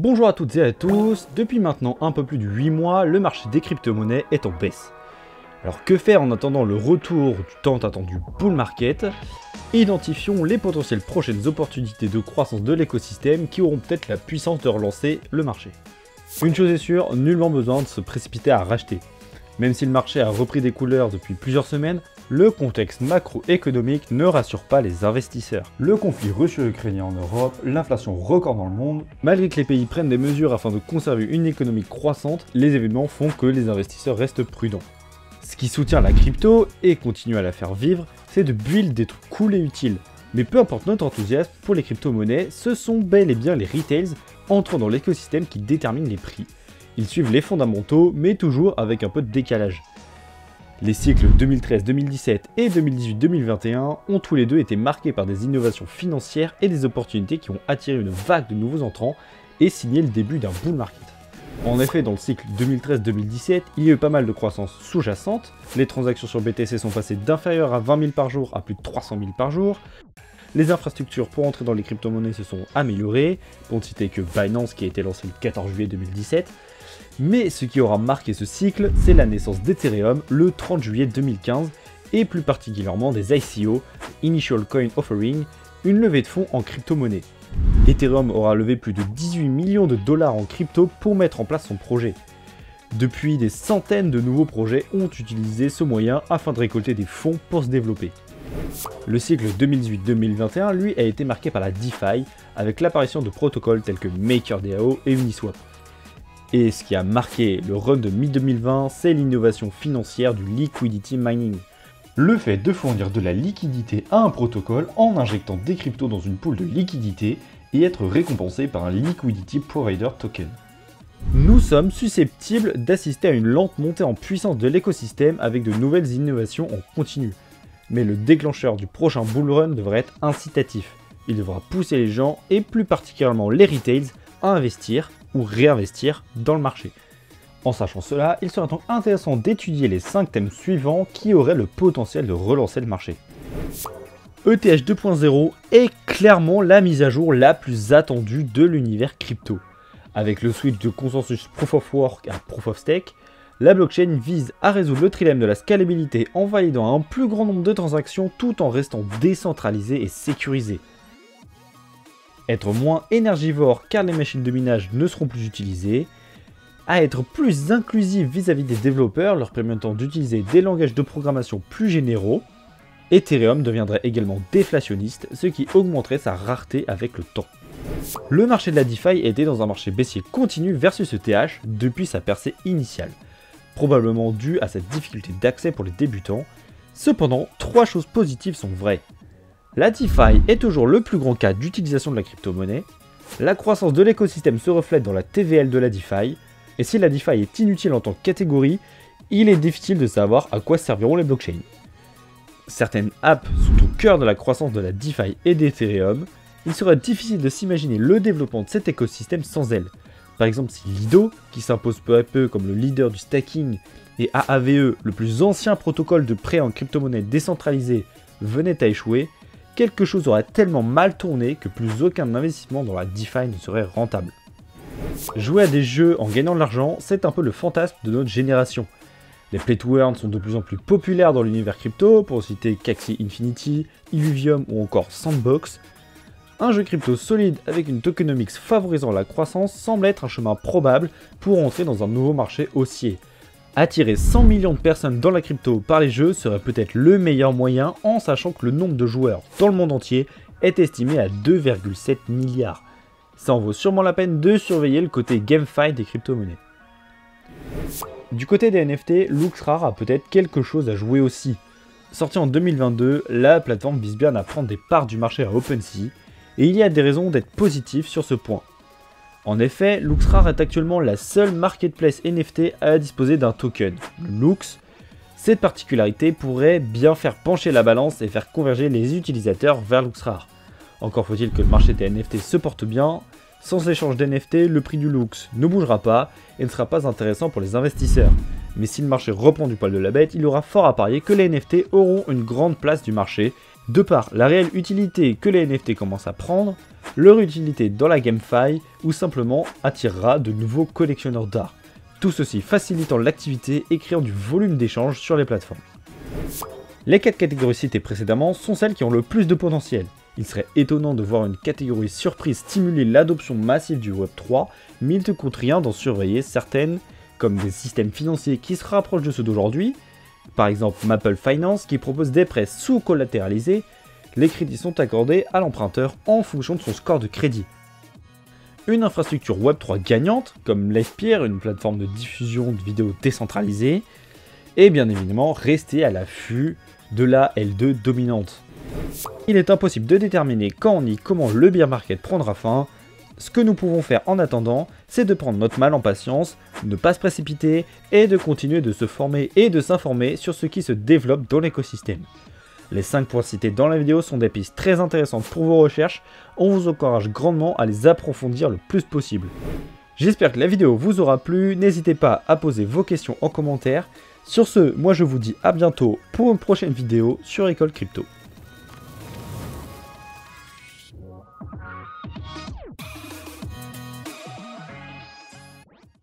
Bonjour à toutes et à tous, depuis maintenant un peu plus de 8 mois, le marché des crypto-monnaies est en baisse. Alors que faire en attendant le retour du tant attendu bull market? Identifions les potentielles prochaines opportunités de croissance de l'écosystème qui auront peut-être la puissance de relancer le marché. Une chose est sûre, nullement besoin de se précipiter à racheter. Même si le marché a repris des couleurs depuis plusieurs semaines, le contexte macroéconomique ne rassure pas les investisseurs. Le conflit russo-ukrainien en Europe, l'inflation record dans le monde, malgré que les pays prennent des mesures afin de conserver une économie croissante, les événements font que les investisseurs restent prudents. Ce qui soutient la crypto et continue à la faire vivre, c'est de build des trucs cool et utiles. Mais peu importe notre enthousiasme pour les crypto-monnaies, ce sont bel et bien les retails entrant dans l'écosystème qui déterminent les prix. Ils suivent les fondamentaux, mais toujours avec un peu de décalage. Les cycles 2013-2017 et 2018-2021 ont tous les deux été marqués par des innovations financières et des opportunités qui ont attiré une vague de nouveaux entrants et signé le début d'un bull market. En effet, dans le cycle 2013-2017, il y a eu pas mal de croissance sous-jacente, les transactions sur BTC sont passées d'inférieur à 20 000 par jour à plus de 300 000 par jour, les infrastructures pour entrer dans les crypto-monnaies se sont améliorées, pour ne citer que Binance qui a été lancé le 14 juillet 2017, mais ce qui aura marqué ce cycle, c'est la naissance d'Ethereum le 30 juillet 2015, et plus particulièrement des ICO, Initial Coin Offering, une levée de fonds en crypto-monnaie. Ethereum aura levé plus de 18 millions de dollars en crypto pour mettre en place son projet. Depuis, des centaines de nouveaux projets ont utilisé ce moyen afin de récolter des fonds pour se développer. Le cycle 2018-2021, lui, a été marqué par la DeFi, avec l'apparition de protocoles tels que MakerDAO et Uniswap. Et ce qui a marqué le run de mi-2020, c'est l'innovation financière du liquidity mining. Le fait de fournir de la liquidité à un protocole en injectant des cryptos dans une pool de liquidité et être récompensé par un liquidity provider token. Nous sommes susceptibles d'assister à une lente montée en puissance de l'écosystème avec de nouvelles innovations en continu. Mais le déclencheur du prochain bull run devrait être incitatif. Il devra pousser les gens, et plus particulièrement les retails, à investir ou réinvestir dans le marché. En sachant cela, il serait donc intéressant d'étudier les 5 thèmes suivants qui auraient le potentiel de relancer le marché. ETH 2.0 est clairement la mise à jour la plus attendue de l'univers crypto. Avec le switch de consensus Proof of Work à Proof of Stake, la blockchain vise à résoudre le trilemme de la scalabilité en validant un plus grand nombre de transactions tout en restant décentralisée et sécurisée. Être moins énergivore car les machines de minage ne seront plus utilisées, à être plus inclusif vis-à-vis des développeurs leur permettant d'utiliser des langages de programmation plus généraux, Ethereum deviendrait également déflationniste, ce qui augmenterait sa rareté avec le temps. Le marché de la DeFi était dans un marché baissier continu versus ETH depuis sa percée initiale, probablement dû à cette difficulté d'accès pour les débutants. Cependant, 3 choses positives sont vraies. La DeFi est toujours le plus grand cas d'utilisation de la crypto-monnaie, la croissance de l'écosystème se reflète dans la TVL de la DeFi, et si la DeFi est inutile en tant que catégorie, il est difficile de savoir à quoi serviront les blockchains. Certaines apps sont au cœur de la croissance de la DeFi et d'Ethereum, il serait difficile de s'imaginer le développement de cet écosystème sans elles. Par exemple, si Lido, qui s'impose peu à peu comme le leader du stacking, et AAVE, le plus ancien protocole de prêt en crypto-monnaie décentralisé, venait à échouer, quelque chose aurait tellement mal tourné que plus aucun investissement dans la DeFi ne serait rentable. Jouer à des jeux en gagnant de l'argent, c'est un peu le fantasme de notre génération. Les play to earn sont de plus en plus populaires dans l'univers crypto, pour citer Axie Infinity, Illuvium ou encore Sandbox. Un jeu crypto solide avec une tokenomics favorisant la croissance semble être un chemin probable pour entrer dans un nouveau marché haussier. Attirer 100 millions de personnes dans la crypto par les jeux serait peut-être le meilleur moyen en sachant que le nombre de joueurs dans le monde entier est estimé à 2,7 milliards. Ça en vaut sûrement la peine de surveiller le côté GameFi des crypto-monnaies. Du côté des NFT, LooksRare a peut-être quelque chose à jouer aussi. Sortie en 2022, la plateforme vise bien à prendre des parts du marché à OpenSea, et il y a des raisons d'être positif sur ce point. En effet, LooksRare est actuellement la seule marketplace NFT à disposer d'un token, le Looks. Cette particularité pourrait bien faire pencher la balance et faire converger les utilisateurs vers LooksRare. Encore faut-il que le marché des NFT se porte bien. Sans échange d'NFT, le prix du Looks ne bougera pas et ne sera pas intéressant pour les investisseurs. Mais si le marché reprend du poil de la bête, il y aura fort à parier que les NFT auront une grande place du marché, de par la réelle utilité que les NFT commencent à prendre, leur utilité dans la GameFi ou simplement attirera de nouveaux collectionneurs d'art. Tout ceci facilitant l'activité et créant du volume d'échange sur les plateformes. Les 4 catégories citées précédemment sont celles qui ont le plus de potentiel. Il serait étonnant de voir une catégorie surprise stimuler l'adoption massive du Web3, mais il ne coûte rien d'en surveiller certaines, comme des systèmes financiers qui se rapprochent de ceux d'aujourd'hui, par exemple Maple Finance qui propose des prêts sous-collatéralisés. Les crédits sont accordés à l'emprunteur en fonction de son score de crédit. Une infrastructure Web3 gagnante, comme Livepierre, une plateforme de diffusion de vidéos décentralisée, et bien évidemment rester à l'affût de la L2 dominante. Il est impossible de déterminer quand ni comment le bear market prendra fin. Ce que nous pouvons faire en attendant, c'est de prendre notre mal en patience, ne pas se précipiter et de continuer de se former et de s'informer sur ce qui se développe dans l'écosystème. Les 5 points cités dans la vidéo sont des pistes très intéressantes pour vos recherches, on vous encourage grandement à les approfondir le plus possible. J'espère que la vidéo vous aura plu, n'hésitez pas à poser vos questions en commentaire. Sur ce, moi je vous dis à bientôt pour une prochaine vidéo sur École Crypto.